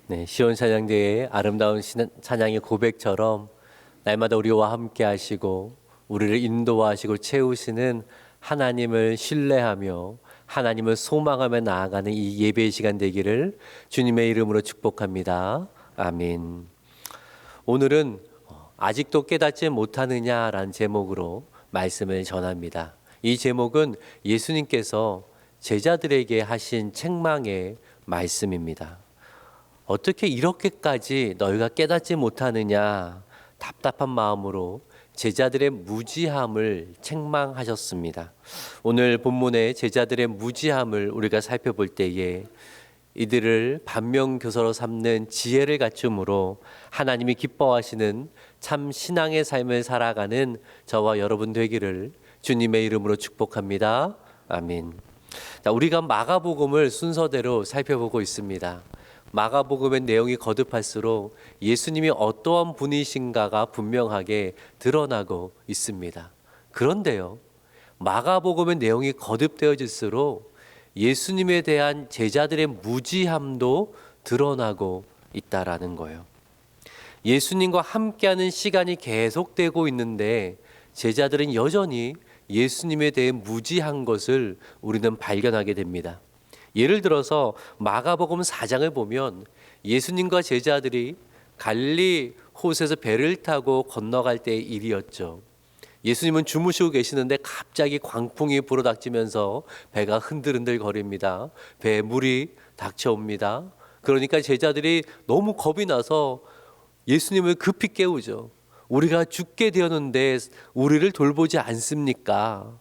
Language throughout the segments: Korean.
네, 시온 찬양대의 아름다운 찬양의 고백처럼 날마다 우리와 함께 하시고 우리를 인도하시고 채우시는 하나님을 신뢰하며 하나님을 소망하며 나아가는 이 예배의 시간 되기를 주님의 이름으로 축복합니다. 아멘. 오늘은 아직도 깨닫지 못하느냐라는 제목으로 말씀을 전합니다. 이 제목은 예수님께서 제자들에게 하신 책망의 말씀입니다. 어떻게 이렇게까지 너희가 깨닫지 못하느냐 답답한 마음으로 제자들의 무지함을 책망하셨습니다. 오늘 본문의 제자들의 무지함을 우리가 살펴볼 때에 이들을 반면교사로 삼는 지혜를 갖춤으로 하나님이 기뻐하시는 참 신앙의 삶을 살아가는 저와 여러분 되기를 주님의 이름으로 축복합니다. 아멘. 자, 우리가 마가복음을 순서대로 살펴보고 있습니다. 마가복음의 내용이 거듭할수록 예수님이 어떠한 분이신가가 분명하게 드러나고 있습니다. 그런데요, 마가복음의 내용이 거듭되어질수록 예수님에 대한 제자들의 무지함도 드러나고 있다라는 거예요. 예수님과 함께하는 시간이 계속되고 있는데 제자들은 여전히 예수님에 대해 무지한 것을 우리는 발견하게 됩니다. 예를 들어서 마가복음 4장을 보면 예수님과 제자들이 갈릴리 호수에서 배를 타고 건너갈 때의 일이었죠. 예수님은 주무시고 계시는데 갑자기 광풍이 불어닥치면서 배가 흔들흔들 거립니다. 배에 물이 닥쳐옵니다. 그러니까 제자들이 너무 겁이 나서 예수님을 급히 깨우죠. 우리가 죽게 되었는데 우리를 돌보지 않습니까?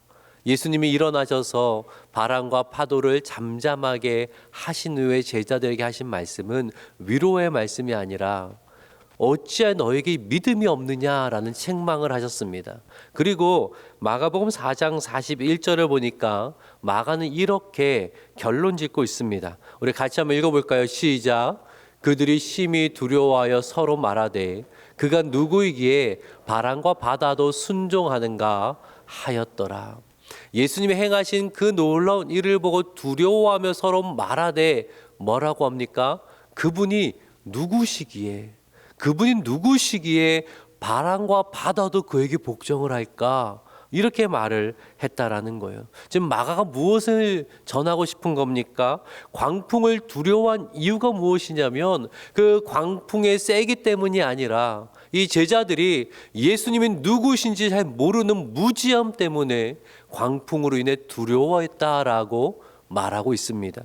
예수님이 일어나셔서 바람과 파도를 잠잠하게 하신 후에 제자들에게 하신 말씀은 위로의 말씀이 아니라 어찌하여 너에게 믿음이 없느냐라는 책망을 하셨습니다. 그리고 마가복음 4장 41절을 보니까 마가는 이렇게 결론 짓고 있습니다. 우리 같이 한번 읽어볼까요? 시작. 그들이 심히 두려워하여 서로 말하되 그가 누구이기에 바람과 바다도 순종하는가 하였더라. 예수님이 행하신 그 놀라운 일을 보고 두려워하며 서로 말하되 뭐라고 합니까? 그분이 누구시기에 바람과 바다도 그에게 복종을 할까? 이렇게 말을 했다라는 거예요. 지금 마가가 무엇을 전하고 싶은 겁니까? 광풍을 두려워한 이유가 무엇이냐면 그 광풍의 세기 때문이 아니라 이 제자들이 예수님이 누구신지 잘 모르는 무지함 때문에 광풍으로 인해 두려워했다라고 말하고 있습니다.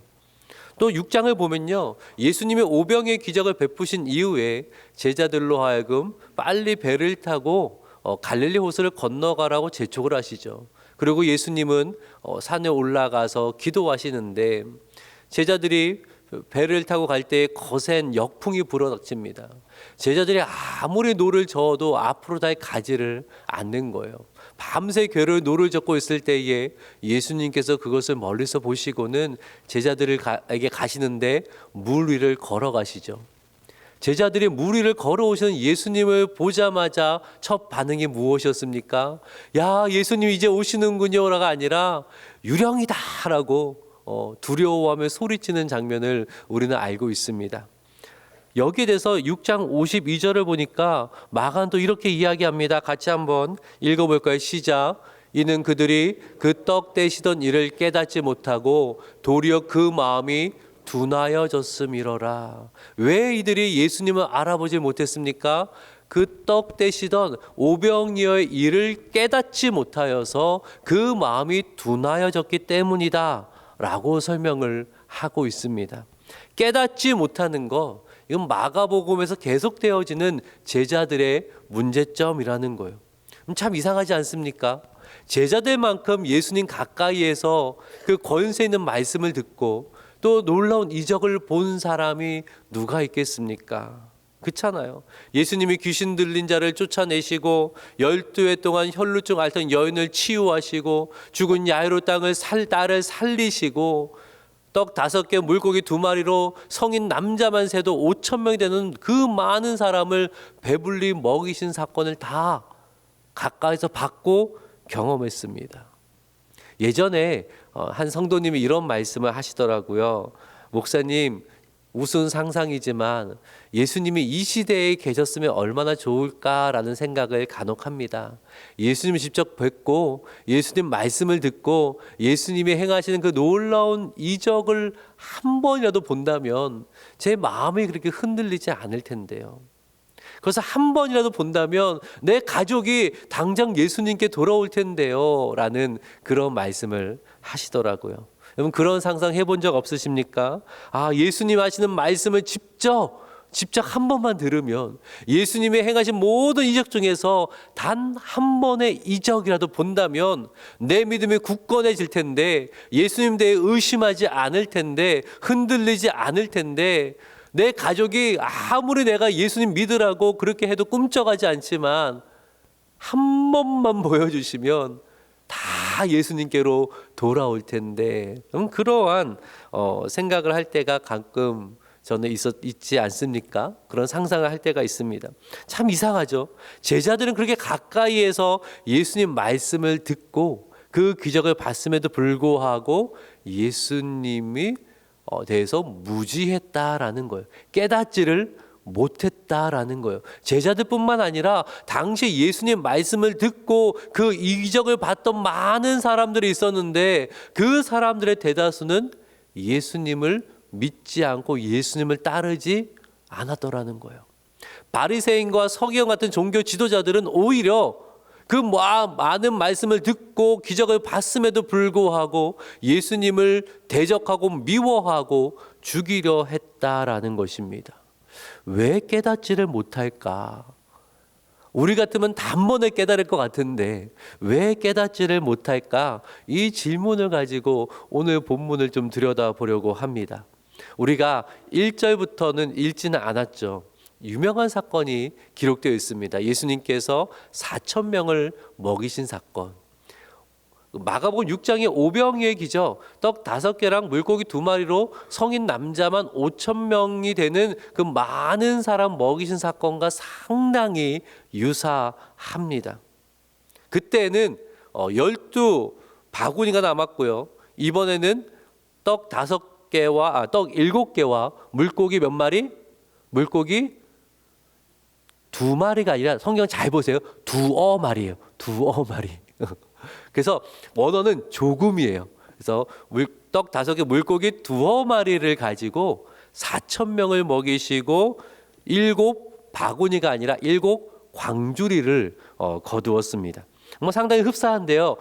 또 6장을 보면요, 예수님의 오병의 기적을 베푸신 이후에 제자들로 하여금 빨리 배를 타고 갈릴리 호수를 건너가라고 재촉을 하시죠. 그리고 예수님은 산에 올라가서 기도하시는데 제자들이 배를 타고 갈 때 거센 역풍이 불어닥칩니다. 제자들이 아무리 노를 저어도 앞으로 다 가지를 않는 거예요. 밤새 괴로운 노를 젓고 있을 때에 예수님께서 그것을 멀리서 보시고는 제자들에게 가시는데 물 위를 걸어가시죠. 제자들이 물 위를 걸어오시는 예수님을 보자마자 첫 반응이 무엇이었습니까? 야, 예수님 이제 오시는군요가 아니라 유령이다라고 두려워하며 소리치는 장면을 우리는 알고 있습니다. 여기에 대해서 6장 52절을 보니까 마가는 또 이렇게 이야기합니다. 같이 한번 읽어볼까요? 시작. 이는 그들이 그 떡 떼시던 일을 깨닫지 못하고 도리어 그 마음이 둔하여졌음이로라. 왜 이들이 예수님을 알아보지 못했습니까? 그 떡 떼시던 오병이어의 일을 깨닫지 못하여서 그 마음이 둔하여졌기 때문이다 라고 설명을 하고 있습니다. 깨닫지 못하는 거, 이건 마가복음에서 계속되어지는 제자들의 문제점이라는 거예요. 참 이상하지 않습니까? 제자들만큼 예수님 가까이에서 그 권세 있는 말씀을 듣고 또 놀라운 이적을 본 사람이 누가 있겠습니까? 그렇잖아요. 예수님이 귀신 들린 자를 쫓아내시고 12해 동안 혈루증 앓던 여인을 치유하시고 죽은 야이로 딸을 살리시고 떡 5개 물고기 2마리로 성인 남자만 세도 5,000명이 되는 그 많은 사람을 배불리 먹이신 사건을 다 가까이서 봤고 경험했습니다. 예전에 한 성도님이 이런 말씀을 하시더라고요. 목사님, 우스운 상상이지만 예수님이 이 시대에 계셨으면 얼마나 좋을까라는 생각을 간혹 합니다. 예수님을 직접 뵙고 예수님 말씀을 듣고 예수님이 행하시는 그 놀라운 이적을 한 번이라도 본다면 제 마음이 그렇게 흔들리지 않을 텐데요. 그래서 한 번이라도 본다면 내 가족이 당장 예수님께 돌아올 텐데요 라는 그런 말씀을 하시더라고요. 여러분 그런 상상 해본 적 없으십니까? 예수님 하시는 말씀을 직접 한 번만 들으면 예수님이 행하신 모든 이적 중에서 단 한 번의 이적이라도 본다면 내 믿음이 굳건해질 텐데, 예수님 대해 의심하지 않을 텐데, 흔들리지 않을 텐데, 내 가족이 아무리 내가 예수님 믿으라고 그렇게 해도 꿈쩍하지 않지만 한 번만 보여주시면 다 예수님께로 돌아올 텐데, 그러한 생각을 할 때가 가끔 저는 있지 않습니까? 그런 상상을 할 때가 있습니다. 참 이상하죠. 제자들은 그렇게 가까이에서 예수님 말씀을 듣고 그 기적을 봤음에도 불구하고 예수님이 대해서 무지했다라는 거예요. 깨닫지를 못했다라는 거예요. 제자들뿐만 아니라 당시 예수님 말씀을 듣고 그 이적을 봤던 많은 사람들이 있었는데 그 사람들의 대다수는 예수님을 믿지 않고 예수님을 따르지 않았더라는 거예요. 바리새인과 서기관 같은 종교 지도자들은 오히려 그 많은 말씀을 듣고 기적을 봤음에도 불구하고 예수님을 대적하고 미워하고 죽이려 했다라는 것입니다. 왜 깨닫지를 못할까? 우리 같으면 단번에 깨달을 것 같은데 왜 깨닫지를 못할까? 이 질문을 가지고 오늘 본문을 좀 들여다보려고 합니다. 우리가 1절부터는 읽지는 않았죠. 유명한 사건이 기록되어 있습니다. 예수님께서 4,000명을 먹이신 사건. 마가복음 6장의 오병이의 기적, 떡 5개랑 물고기 2마리로 성인 남자만 5,000명이 되는 그 많은 사람 먹이신 사건과 상당히 유사합니다. 그때는 12바구니가 남았고요. 이번에는 떡 7개와 물고기 몇 마리? 물고기 2마리가 아니라 성경 잘 보세요. 두어 마리예요. 두어 마리. 그래서 원어는 조금이에요. 그래서 떡 5개 물고기 2마리를 가지고 4,000명을 먹이시고 7바구니가 아니라 7광주리를 거두었습니다. 상당히 흡사한데요.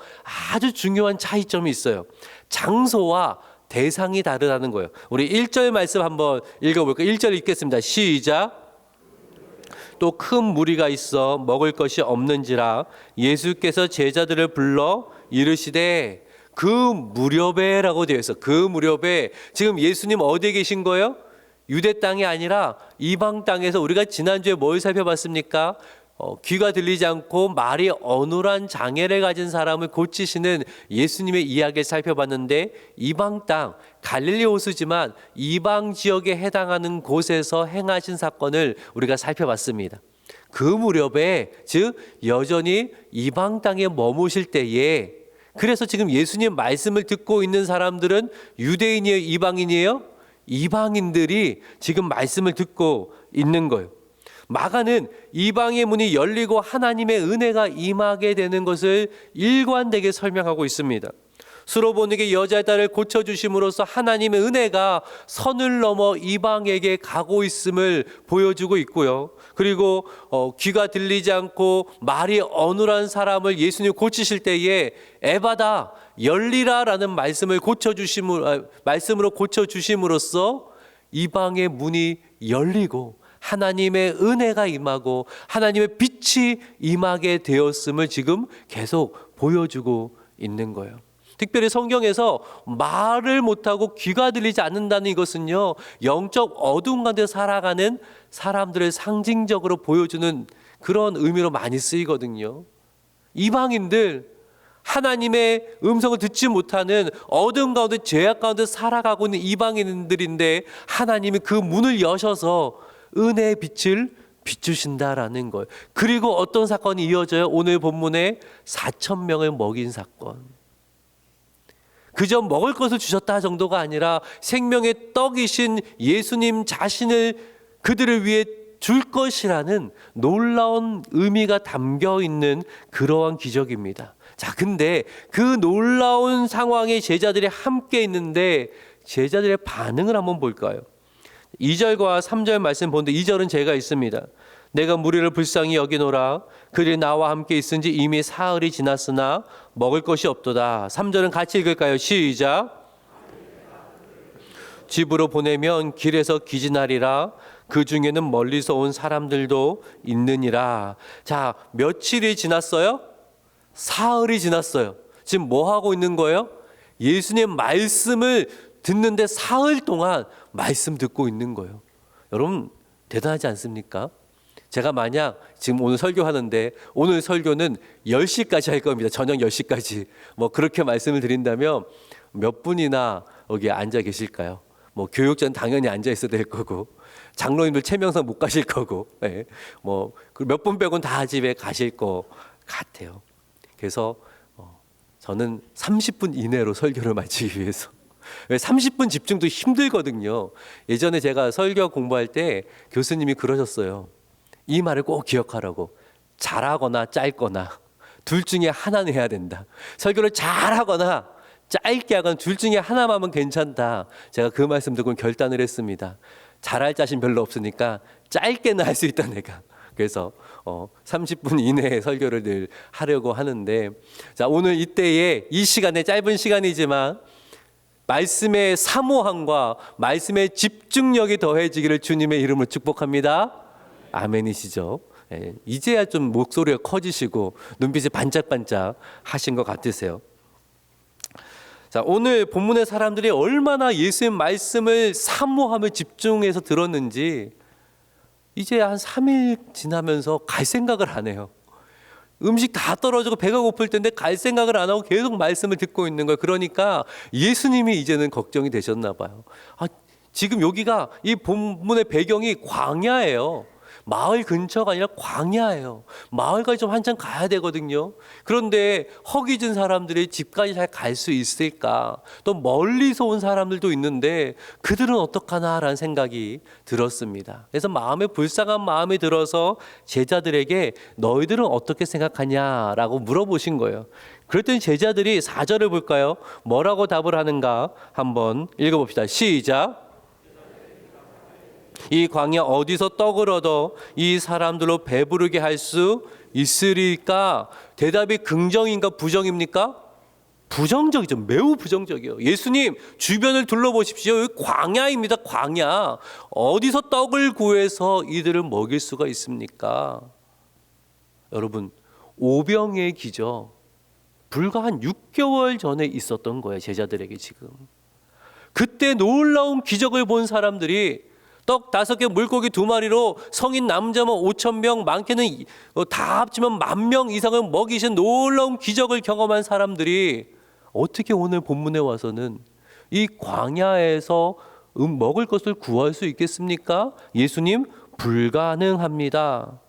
아주 중요한 차이점이 있어요. 장소와 대상이 다르다는 거예요. 우리 1절 말씀 한번 읽어볼까요? 1절 읽겠습니다. 시작. 또 큰 무리가 있어 먹을 것이 없는지라 예수께서 제자들을 불러 이르시되 그 무렵에라고 되어 있어. 그 무렵에 지금 예수님 어디에 계신 거예요? 유대 땅이 아니라 이방 땅에서 우리가 지난주에 뭘 살펴봤습니까? 귀가 들리지 않고 말이 어눌한 장애를 가진 사람을 고치시는 예수님의 이야기를 살펴봤는데 이방 땅, 갈릴리 호수지만 이방 지역에 해당하는 곳에서 행하신 사건을 우리가 살펴봤습니다. 그 무렵에 즉 여전히 이방 땅에 머무실 때에, 그래서 지금 예수님 말씀을 듣고 있는 사람들은 유대인이에요, 이방인이에요? 이방인들이 지금 말씀을 듣고 있는 거예요. 마가는 이방의 문이 열리고 하나님의 은혜가 임하게 되는 것을 일관되게 설명하고 있습니다. 수로보니게 여자의 딸을 고쳐주심으로써 하나님의 은혜가 선을 넘어 이방에게 가고 있음을 보여주고 있고요. 그리고 귀가 들리지 않고 말이 어눌한 사람을 예수님 고치실 때에 에바다 열리라라는 말씀으로 고쳐주심으로써 이방의 문이 열리고 하나님의 은혜가 임하고 하나님의 빛이 임하게 되었음을 지금 계속 보여주고 있는 거예요. 특별히 성경에서 말을 못하고 귀가 들리지 않는다는 이것은요, 영적 어두운 가운데 살아가는 사람들을 상징적으로 보여주는 그런 의미로 많이 쓰이거든요. 이방인들, 하나님의 음성을 듣지 못하는 어두운 가운데 죄악 가운데 살아가고 있는 이방인들인데 하나님이 그 문을 여셔서 은혜의 빛을 비추신다라는 거예요. 그리고 어떤 사건이 이어져요? 오늘 본문에 4,000명을 먹인 사건. 그저 먹을 것을 주셨다 정도가 아니라 생명의 떡이신 예수님 자신을 그들을 위해 줄 것이라는 놀라운 의미가 담겨 있는 그러한 기적입니다. 자, 근데 그 놀라운 상황에 제자들이 함께 있는데 제자들의 반응을 한번 볼까요? 2절과 3절 말씀 보는데 2절은 제가 있습니다. 내가 무리를 불쌍히 여기노라. 그들이 나와 함께 있은지 이미 사흘이 지났으나 먹을 것이 없도다. 3절은 같이 읽을까요? 시작. 집으로 보내면 길에서 기진하리라. 그 중에는 멀리서 온 사람들도 있느니라. 자, 며칠이 지났어요? 사흘이 지났어요. 지금 뭐 하고 있는 거예요? 예수님 말씀을 듣는데 사흘 동안 말씀 듣고 있는 거예요. 여러분 대단하지 않습니까? 제가 만약 지금 오늘 설교하는데 오늘 설교는 10시까지 할 겁니다. 저녁 10시까지. 뭐 그렇게 말씀을 드린다면 몇 분이나 여기 앉아 계실까요? 뭐 교육자는 당연히 앉아 있어야 될 거고 장로님들 체명상 못 가실 거고 네. 뭐 몇 분 빼고는 다 집에 가실 것 같아요. 그래서 저는 30분 이내로 설교를 마치기 위해서 30분 집중도 힘들거든요. 예전에 제가 설교 공부할 때 교수님이 그러셨어요. 이 말을 꼭 기억하라고. 잘하거나 짧거나 둘 중에 하나는 해야 된다. 설교를 잘하거나 짧게 하거나 둘 중에 하나만 하면 괜찮다. 제가 그 말씀 듣고 결단을 했습니다. 잘할 자신 별로 없으니까 짧게는 할 수 있다 내가. 그래서 30분 이내에 설교를 늘 하려고 하는데, 자, 오늘 이때에 이 시간에 짧은 시간이지만 말씀의 사모함과 말씀의 집중력이 더해지기를 주님의 이름으로 축복합니다. 아멘이시죠? 예, 이제야 좀 목소리가 커지시고 눈빛이 반짝반짝 하신 것 같으세요. 자, 오늘 본문의 사람들이 얼마나 예수의 말씀을 사모하며 집중해서 들었는지 이제 한 3일 지나면서 갈 생각을 안 해요. 음식 다 떨어지고 배가 고플 텐데 갈 생각을 안 하고 계속 말씀을 듣고 있는 거예요. 그러니까 예수님이 이제는 걱정이 되셨나 봐요. 지금 여기가 이 본문의 배경이 광야예요. 마을 근처가 아니라 광야예요. 마을까지 좀 한참 가야 되거든요. 그런데 허기진 사람들이 집까지 잘 갈 수 있을까? 또 멀리서 온 사람들도 있는데 그들은 어떡하나라는 생각이 들었습니다. 그래서 마음에 불쌍한 마음이 들어서 제자들에게 너희들은 어떻게 생각하냐라고 물어보신 거예요. 그랬더니 제자들이 4절을 볼까요? 뭐라고 답을 하는가 한번 읽어봅시다. 시작. 이 광야 어디서 떡을 얻어 이 사람들로 배부르게 할 수 있으리까? 대답이 긍정인가 부정입니까? 부정적이죠. 매우 부정적이에요. 예수님 주변을 둘러보십시오. 여기 광야입니다. 광야. 어디서 떡을 구해서 이들을 먹일 수가 있습니까? 여러분 오병이의 기적 불과 한 6개월 전에 있었던 거예요. 제자들에게 지금. 그때 놀라운 기적을 본 사람들이 떡 5개 물고기 2마리로 성인 남자만 5,000명 많게는 다 합치면 10,000명 이상을 먹이신 놀라운 기적을 경험한 사람들이 어떻게 오늘 본문에 와서는 이 광야에서 먹을 것을 구할 수 있겠습니까? 예수님 불가능합니다.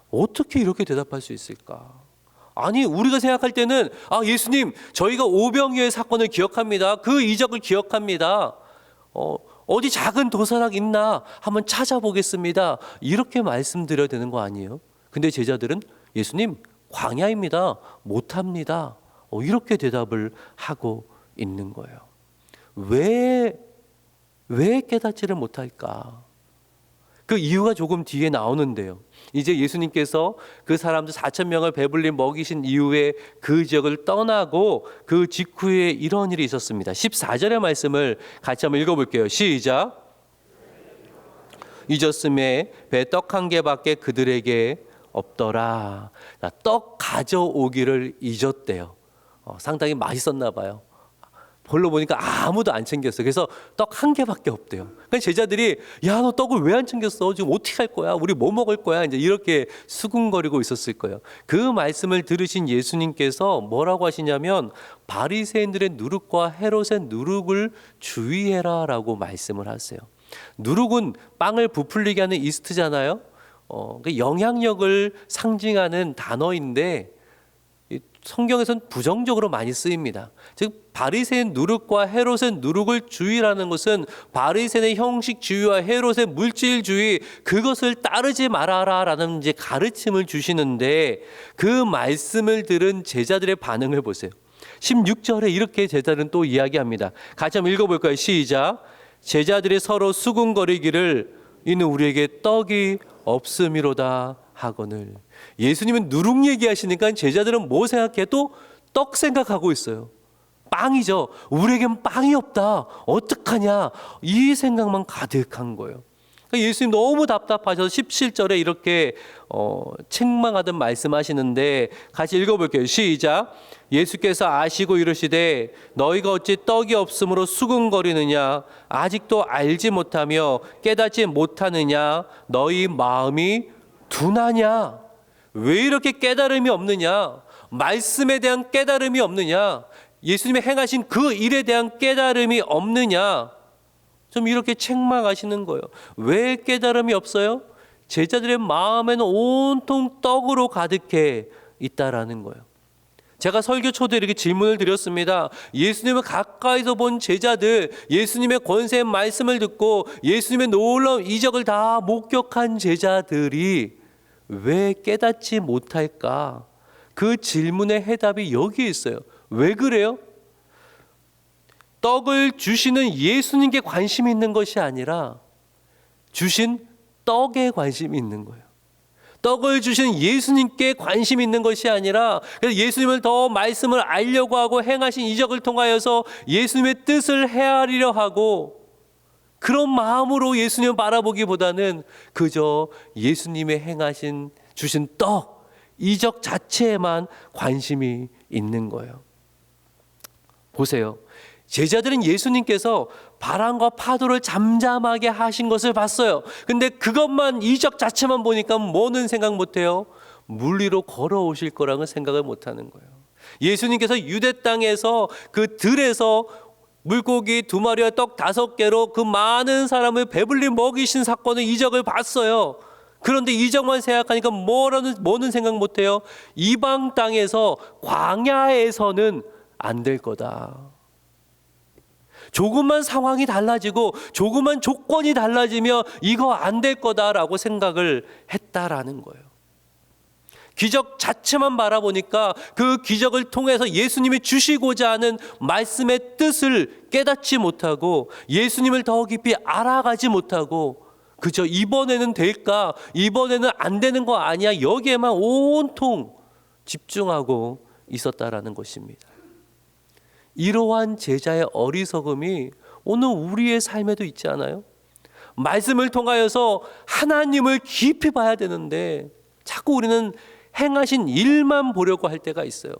어떻게 이렇게 대답할 수 있을까? 아니 우리가 생각할 때는 예수님 저희가 오병이어의 사건을 기억합니다. 그 이적을 기억합니다. 어디 작은 도사락 있나 한번 찾아보겠습니다. 이렇게 말씀드려야 되는 거 아니에요? 근데 제자들은 예수님 광야입니다. 못합니다. 이렇게 대답을 하고 있는 거예요. 왜 깨닫지를 못할까? 그 이유가 조금 뒤에 나오는데요. 이제 예수님께서 그 사람들 4,000명을 배불리 먹이신 이후에 그 지역을 떠나고 그 직후에 이런 일이 있었습니다. 14절의 말씀을 같이 한번 읽어볼게요. 시작. 잊었음에 배 떡 1개밖에 그들에게 없더라. 떡 가져오기를 잊었대요. 상당히 맛있었나 봐요. 별로 보니까 아무도 안 챙겼어요. 그래서 떡 1개밖에 없대요. 그러니까 제자들이 야, 너 떡을 왜 안 챙겼어? 지금 어떻게 할 거야? 우리 뭐 먹을 거야? 이제 이렇게 수군거리고 있었을 거예요. 그 말씀을 들으신 예수님께서 뭐라고 하시냐면 바리새인들의 누룩과 헤롯의 누룩을 주의해라라고 말씀을 하세요. 누룩은 빵을 부풀리게 하는 이스트잖아요. 영향력을 상징하는 단어인데 성경에서는 부정적으로 많이 쓰입니다. 즉 바리새의 누룩과 헤롯의 누룩을 주의라는 것은 바리새의 형식주의와 헤롯의 물질주의, 그것을 따르지 말아라라는 이제 가르침을 주시는데, 그 말씀을 들은 제자들의 반응을 보세요. 16절에 이렇게 제자들은 또 이야기합니다. 같이 한번 읽어볼까요? 시작. 제자들이 서로 수군거리기를 이는 우리에게 떡이 없음이로다 하거늘. 예수님은 누룩 얘기하시니까 제자들은 뭐 생각해? 또 떡 생각하고 있어요. 빵이죠. 우리에겐 빵이 없다. 어떡하냐? 이 생각만 가득한 거예요. 예수님 너무 답답하셔서 17절에 이렇게 책망하듯 말씀하시는데, 같이 읽어볼게요. 시작. 예수께서 아시고 이르시되 너희가 어찌 떡이 없으므로 수군거리느냐? 아직도 알지 못하며 깨닫지 못하느냐? 너희 마음이 둔하냐? 왜 이렇게 깨달음이 없느냐? 말씀에 대한 깨달음이 없느냐? 예수님이 행하신 그 일에 대한 깨달음이 없느냐? 좀 이렇게 책망하시는 거예요. 왜 깨달음이 없어요? 제자들의 마음에는 온통 떡으로 가득해 있다라는 거예요. 제가 설교 초대 이렇게 질문을 드렸습니다. 예수님을 가까이서 본 제자들, 예수님의 권세의 말씀을 듣고 예수님의 놀라운 이적을 다 목격한 제자들이 왜 깨닫지 못할까? 그 질문의 해답이 여기에 있어요. 왜 그래요? 떡을 주시는 예수님께 관심이 있는 것이 아니라 주신 떡에 관심이 있는 거예요. 떡을 주신 예수님께 관심이 있는 것이 아니라, 그래서 예수님을 더 말씀을 알려고 하고 행하신 이적을 통하여서 예수님의 뜻을 헤아리려 하고, 그런 마음으로 예수님을 바라보기보다는 그저 예수님의 행하신 주신 떡, 이적 자체에만 관심이 있는 거예요. 보세요. 제자들은 예수님께서 바람과 파도를 잠잠하게 하신 것을 봤어요. 근데 그것만, 이적 자체만 보니까 뭐는 생각 못해요? 물 위로 걸어오실 거라는 생각을 못하는 거예요. 예수님께서 유대 땅에서 그 들에서 물고기 2마리와 떡 5개로 그 많은 사람을 배불리 먹이신 사건의 이적을 봤어요. 그런데 이적만 생각하니까 뭐는 생각 못해요? 이방 땅에서, 광야에서는 안 될 거다. 조금만 상황이 달라지고 조금만 조건이 달라지면 이거 안 될 거다라고 생각을 했다라는 거예요. 기적 자체만 바라보니까 그 기적을 통해서 예수님이 주시고자 하는 말씀의 뜻을 깨닫지 못하고 예수님을 더 깊이 알아가지 못하고 그저 이번에는 될까? 이번에는 안 되는 거 아니야? 여기에만 온통 집중하고 있었다라는 것입니다. 이러한 제자의 어리석음이 오늘 우리의 삶에도 있지 않아요? 말씀을 통하여서 하나님을 깊이 봐야 되는데 자꾸 우리는 행하신 일만 보려고 할 때가 있어요.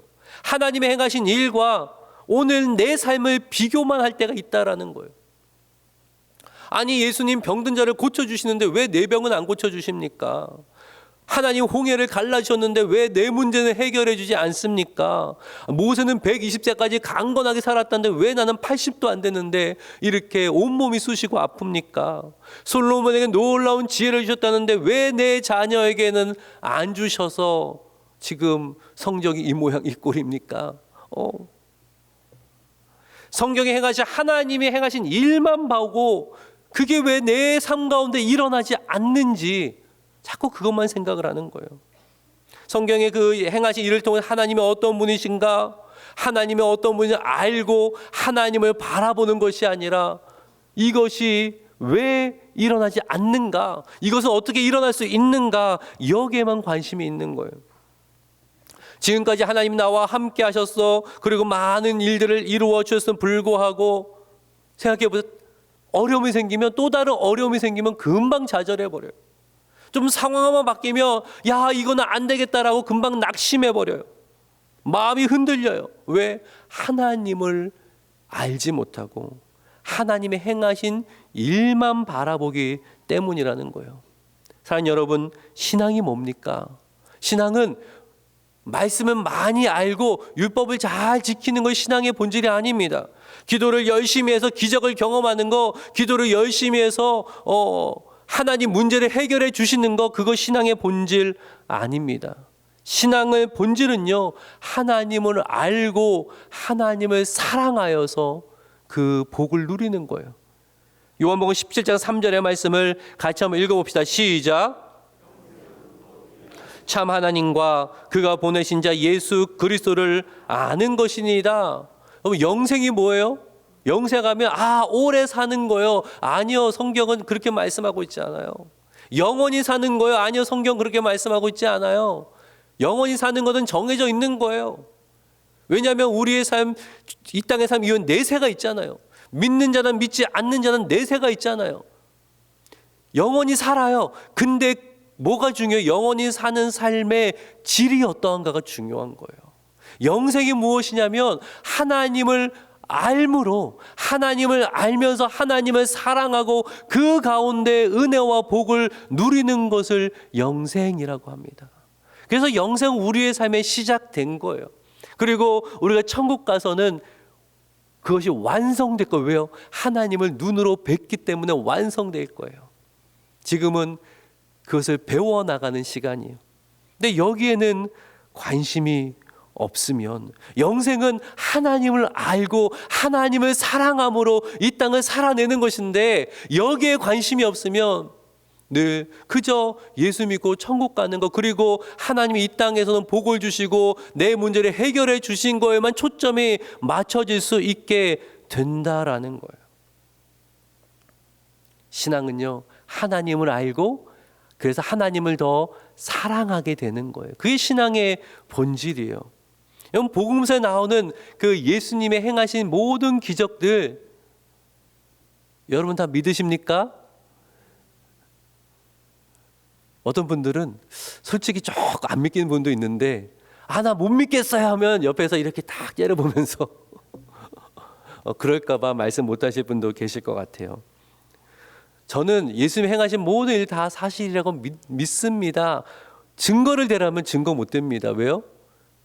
하나님의 행하신 일과 오늘 내 삶을 비교만 할 때가 있다라는 거예요. 아니, 예수님 병든 자를 고쳐주시는데 왜 내 병은 안 고쳐주십니까? 하나님 홍해를 갈라주셨는데 왜 내 문제는 해결해 주지 않습니까? 모세는 120세까지 강건하게 살았다는데 왜 나는 80도 안 됐는데 이렇게 온몸이 쑤시고 아픕니까? 솔로몬에게 놀라운 지혜를 주셨다는데 왜 내 자녀에게는 안 주셔서 지금 성적이 이 모양 이 꼴입니까? 성경에 행하신 하나님이 행하신 일만 보고 그게 왜 내 삶 가운데 일어나지 않는지 자꾸 그것만 생각을 하는 거예요. 성경에 그 행하신 일을 통해 하나님이 어떤 분이신가, 하나님의 어떤 분인지 알고 하나님을 바라보는 것이 아니라 이것이 왜 일어나지 않는가, 이것은 어떻게 일어날 수 있는가, 여기에만 관심이 있는 거예요. 지금까지 하나님 나와 함께 하셨어. 그리고 많은 일들을 이루어 주셨음에 불구하고 생각해 보세요. 어려움이 생기면, 또 다른 어려움이 생기면 금방 좌절해 버려요. 좀 상황만 바뀌면 야, 이거는 안 되겠다라고 금방 낙심해 버려요. 마음이 흔들려요. 왜? 하나님을 알지 못하고 하나님의 행하신 일만 바라보기 때문이라는 거예요. 사랑하는 여러분, 신앙이 뭡니까? 신앙은 말씀을 많이 알고 율법을 잘 지키는 것이 신앙의 본질이 아닙니다. 기도를 열심히 해서 기적을 경험하는 거, 기도를 열심히 해서 하나님 문제를 해결해 주시는 거, 그거 신앙의 본질 아닙니다. 신앙의 본질은요, 하나님을 알고 하나님을 사랑하여서 그 복을 누리는 거예요. 요한복음 17장 3절의 말씀을 같이 한번 읽어봅시다. 시작. 참 하나님과 그가 보내신 자 예수 그리스도를 아는 것이니이다. 영생이 뭐예요? 영생하면 오래 사는 거요. 아니요, 성경은 그렇게 말씀하고 있지 않아요. 영원히 사는 거요. 아니요, 성경 그렇게 말씀하고 있지 않아요. 영원히 사는 것은 정해져 있는 거예요. 왜냐하면 우리의 삶, 이 땅의 삶, 이건 내세가 있잖아요. 믿는 자는 믿지 않는 자는 내세가 있잖아요. 영원히 살아요. 근데 뭐가 중요해요? 영원히 사는 삶의 질이 어떠한가가 중요한 거예요. 영생이 무엇이냐면 하나님을 알므로, 하나님을 알면서 하나님을 사랑하고 그 가운데 은혜와 복을 누리는 것을 영생이라고 합니다. 그래서 영생은 우리의 삶에 시작된 거예요. 그리고 우리가 천국 가서는 그것이 완성될 거예요. 왜요? 하나님을 눈으로 뵙기 때문에 완성될 거예요. 지금은 그것을 배워나가는 시간이에요. 근데 여기에는 관심이 없으면, 영생은 하나님을 알고 하나님을 사랑함으로 이 땅을 살아내는 것인데, 여기에 관심이 없으면 늘 그저 예수 믿고 천국 가는 것, 그리고 하나님이 이 땅에서는 복을 주시고 내 문제를 해결해 주신 거에만 초점이 맞춰질 수 있게 된다라는 거예요. 신앙은요, 하나님을 알고 그래서 하나님을 더 사랑하게 되는 거예요. 그게 신앙의 본질이에요. 여러분, 복음서에 나오는 그 예수님의 행하신 모든 기적들 여러분 다 믿으십니까? 어떤 분들은 솔직히 조금 안 믿기는 분도 있는데, 나 못 믿겠어요 하면 옆에서 이렇게 딱 째려보면서 그럴까봐 말씀 못 하실 분도 계실 것 같아요. 저는 예수님이 행하신 모든 일 다 사실이라고 믿습니다. 증거를 대라면 증거 못 됩니다. 왜요?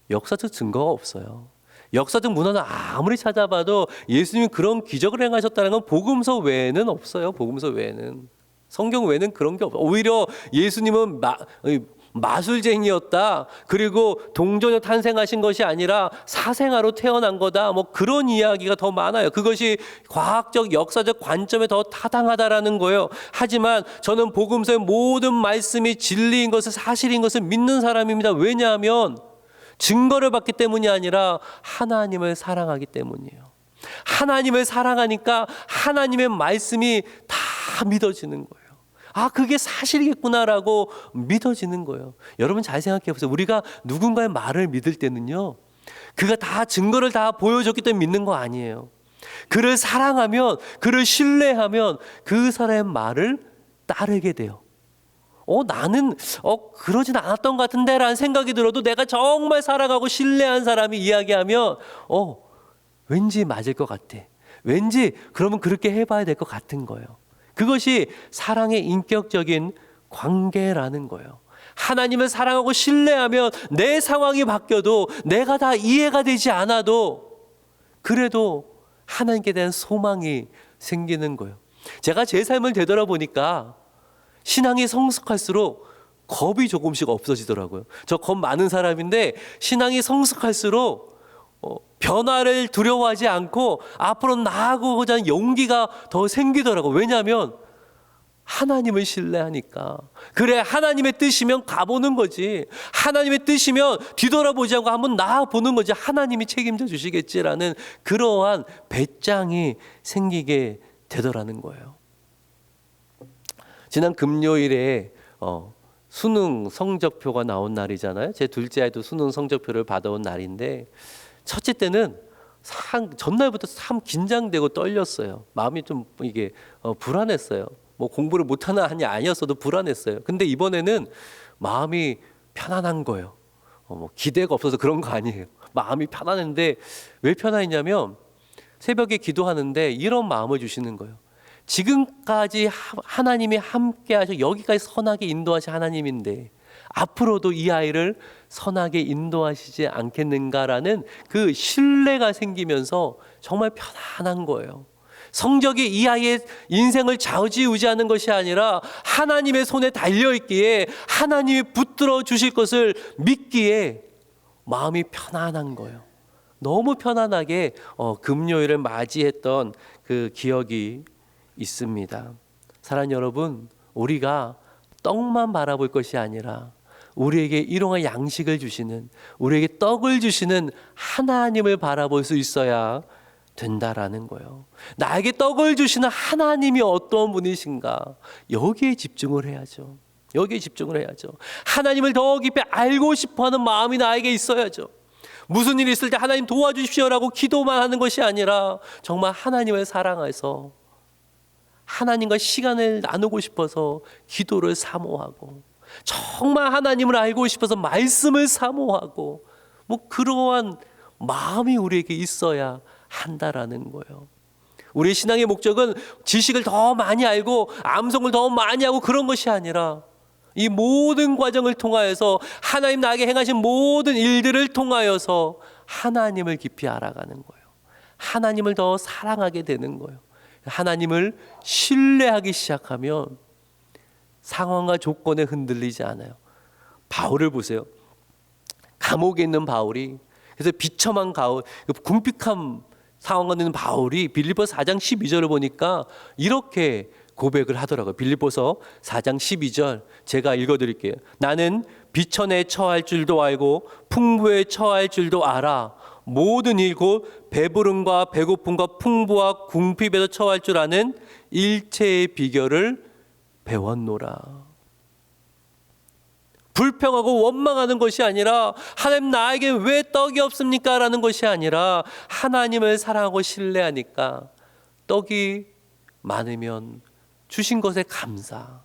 역사적 증거가 없어요. 역사적 문화는 아무리 찾아봐도 예수님이 그런 기적을 행하셨다는 건 복음서 외에는 없어요. 복음서 외에는. 성경 외에는 그런 게 없어요. 오히려 예수님은 마술쟁이였다. 그리고 동전을 탄생하신 것이 아니라 사생아로 태어난 거다. 뭐 그런 이야기가 더 많아요. 그것이 과학적, 역사적 관점에 더 타당하다라는 거예요. 하지만 저는 복음서의 모든 말씀이 진리인 것을, 사실인 것을 믿는 사람입니다. 왜냐하면 증거를 받기 때문이 아니라 하나님을 사랑하기 때문이에요. 하나님을 사랑하니까 하나님의 말씀이 다 믿어지는 거예요. 그게 사실이겠구나라고 믿어지는 거예요. 여러분 잘 생각해 보세요. 우리가 누군가의 말을 믿을 때는요, 그가 다 증거를 다 보여줬기 때문에 믿는 거 아니에요. 그를 사랑하면, 그를 신뢰하면 그 사람의 말을 따르게 돼요. 나는 그러진 않았던 것 같은데 라는 생각이 들어도 내가 정말 사랑하고 신뢰한 사람이 이야기하면 왠지 맞을 것 같아. 왠지 그러면 그렇게 해봐야 될 것 같은 거예요. 그것이 사랑의 인격적인 관계라는 거예요. 하나님을 사랑하고 신뢰하면 내 상황이 바뀌어도, 내가 다 이해가 되지 않아도 그래도 하나님께 대한 소망이 생기는 거예요. 제가 제 삶을 되돌아보니까 신앙이 성숙할수록 겁이 조금씩 없어지더라고요. 저 겁 많은 사람인데 신앙이 성숙할수록 변화를 두려워하지 않고 앞으로 나아가고자 하는 용기가 더 생기더라고요. 왜냐하면 하나님을 신뢰하니까. 그래, 하나님의 뜻이면 가보는 거지. 하나님의 뜻이면 뒤돌아보지 않고 한번 나아보는 거지. 하나님이 책임져 주시겠지라는 그러한 배짱이 생기게 되더라는 거예요. 지난 금요일에 수능 성적표가 나온 날이잖아요. 제 둘째 아이도 수능 성적표를 받아온 날인데, 첫째 때는 전날부터 참 긴장되고 떨렸어요. 마음이 좀 이게 불안했어요. 뭐 공부를 못하는 한이 아니었어도 불안했어요. 근데 이번에는 마음이 편안한 거예요. 뭐 기대가 없어서 그런 거 아니에요. 마음이 편안했는데, 왜 편안했냐면 새벽에 기도하는데 이런 마음을 주시는 거예요. 지금까지 하나님이 함께 하셔 여기까지 선하게 인도하신 하나님인데 앞으로도 이 아이를 선하게 인도하시지 않겠는가라는 그 신뢰가 생기면서 정말 편안한 거예요. 성적이 이 아이의 인생을 좌우지우지하는 것이 아니라 하나님의 손에 달려있기에 하나님이 붙들어 주실 것을 믿기에 마음이 편안한 거예요. 너무 편안하게 금요일을 맞이했던 그 기억이 있습니다. 사랑하는 여러분, 우리가 떡만 바라볼 것이 아니라 우리에게 일용할 양식을 주시는, 우리에게 떡을 주시는 하나님을 바라볼 수 있어야 된다라는 거예요. 나에게 떡을 주시는 하나님이 어떤 분이신가, 여기에 집중을 해야죠. 여기에 집중을 해야죠. 하나님을 더 깊이 알고 싶어하는 마음이 나에게 있어야죠. 무슨 일이 있을 때 하나님 도와주십시오라고 기도만 하는 것이 아니라 정말 하나님을 사랑해서 하나님과 시간을 나누고 싶어서 기도를 사모하고, 정말 하나님을 알고 싶어서 말씀을 사모하고, 그러한 마음이 우리에게 있어야 한다라는 거예요. 우리의 신앙의 목적은 지식을 더 많이 알고 암송을 더 많이 하고 그런 것이 아니라 이 모든 과정을 통하여서 하나님 나에게 행하신 모든 일들을 통하여서 하나님을 깊이 알아가는 거예요. 하나님을 더 사랑하게 되는 거예요. 하나님을 신뢰하기 시작하면 상황과 조건에 흔들리지 않아요. 바울을 보세요. 감옥에 있는 바울이, 그래서 비참한 가운, 궁핍한 상황 가운데 있는 바울이 빌립보서 4장 12절을 보니까 이렇게 고백을 하더라고요. 빌립보서 4장 12절 제가 읽어드릴게요. 나는 비천에 처할 줄도 알고 풍부에 처할 줄도 알아. 모든 일 곧 배부름과 배고픔과 풍부와 궁핍에서 처할 줄 아는 일체의 비결을 배웠노라. 불평하고 원망하는 것이 아니라 하나님 나에게 왜 떡이 없습니까? 라는 것이 아니라 하나님을 사랑하고 신뢰하니까 떡이 많으면 주신 것에 감사,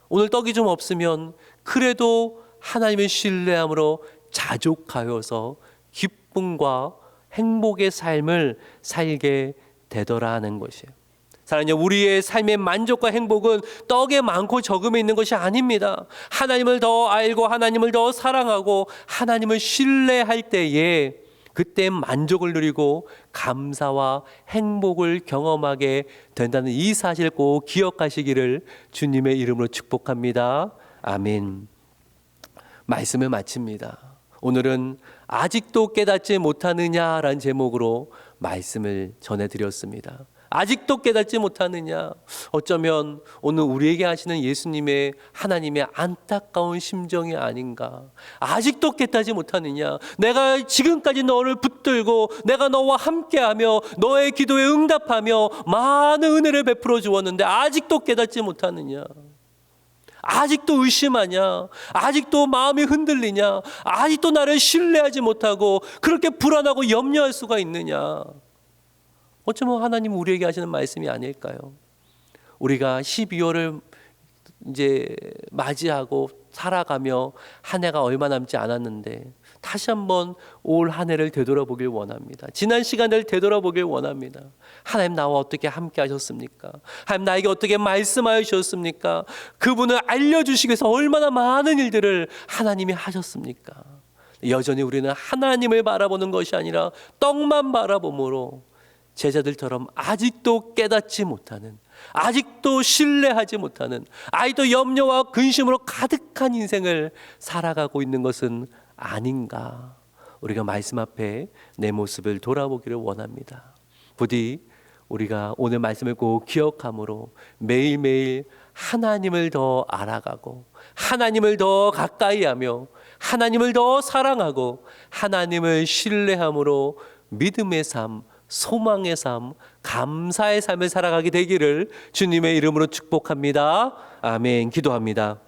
오늘 떡이 좀 없으면 그래도 하나님을 신뢰함으로 자족하여서 기쁨과 행복의 삶을 살게 되더라 하는 것이에요. 사랑하는 우리의 삶의 만족과 행복은 떡에 많고 적음에 있는 것이 아닙니다. 하나님을 더 알고 하나님을 더 사랑하고 하나님을 신뢰할 때에 그때 만족을 누리고 감사와 행복을 경험하게 된다는 이 사실을 꼭 기억하시기를 주님의 이름으로 축복합니다. 아멘. 말씀을 마칩니다. 오늘은 아직도 깨닫지 못하느냐라는 제목으로 말씀을 전해드렸습니다. 아직도 깨닫지 못하느냐. 어쩌면 오늘 우리에게 하시는 예수님의 하나님의 안타까운 심정이 아닌가. 아직도 깨닫지 못하느냐. 내가 지금까지 너를 붙들고 내가 너와 함께하며 너의 기도에 응답하며 많은 은혜를 베풀어 주었는데 아직도 깨닫지 못하느냐. 아직도 의심하냐. 아직도 마음이 흔들리냐. 아직도 나를 신뢰하지 못하고 그렇게 불안하고 염려할 수가 있느냐. 어쩌면 하나님 우리에게 하시는 말씀이 아닐까요? 우리가 12월을 이제 맞이하고 살아가며 한 해가 얼마 남지 않았는데 다시 한번 올 한 해를 되돌아보길 원합니다. 지난 시간을 되돌아보길 원합니다. 하나님 나와 어떻게 함께 하셨습니까? 하나님 나에게 어떻게 말씀하여 주셨습니까? 그분을 알려주시기 위해서 얼마나 많은 일들을 하나님이 하셨습니까? 여전히 우리는 하나님을 바라보는 것이 아니라 떡만 바라보므로 제자들처럼 아직도 깨닫지 못하는, 아직도 신뢰하지 못하는, 아직도 염려와 근심으로 가득한 인생을 살아가고 있는 것은 아닌가. 우리가 말씀 앞에 내 모습을 돌아보기를 원합니다. 부디 우리가 오늘 말씀을 꼭 기억함으로 매일매일 하나님을 더 알아가고 하나님을 더 가까이 하며 하나님을 더 사랑하고 하나님을 신뢰함으로 믿음의 삶, 소망의 삶, 감사의 삶을 살아가게 되기를 주님의 이름으로 축복합니다. 아멘. 기도합니다.